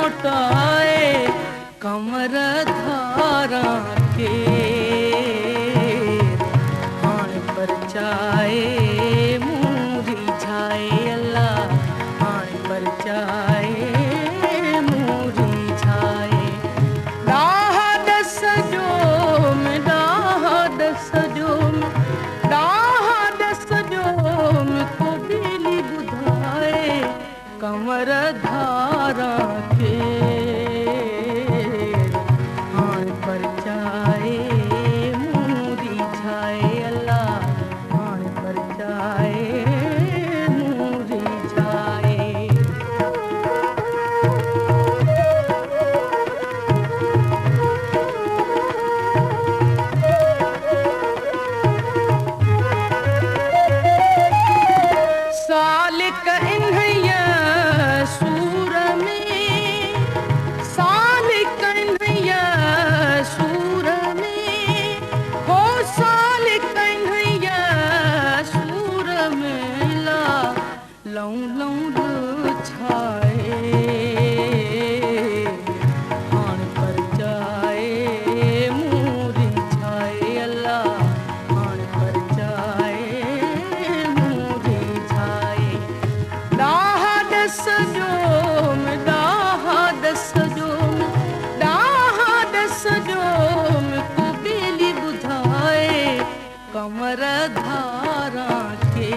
मोटाए कमर धारा के हाण परचाए मूरी झाए अल्लाह हाण परचाए मूरी झाए डाह दस जो में डाह दस जो में डाह दस जो में को बिली बुधाए कमर धारा के हाण परचाए मूरी झाए अल्लाह हाण परचाए मूरी झाए सालिक इन्हैया सूर में सालिक इन्हैया सूर में हो सालिक इन्हैया सूर में ला लौ लौ छाए हाण परचाए मूरी छाए अल्लाह हाण परचाए मूरी छाए डाह दस जो में डाह दस जो में डाह दस जो में को बिली बुधाए कमर धारा के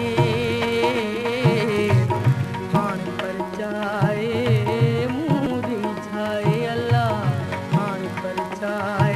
हाण परचाए मूरी झाए अल्लाह हाण परचाए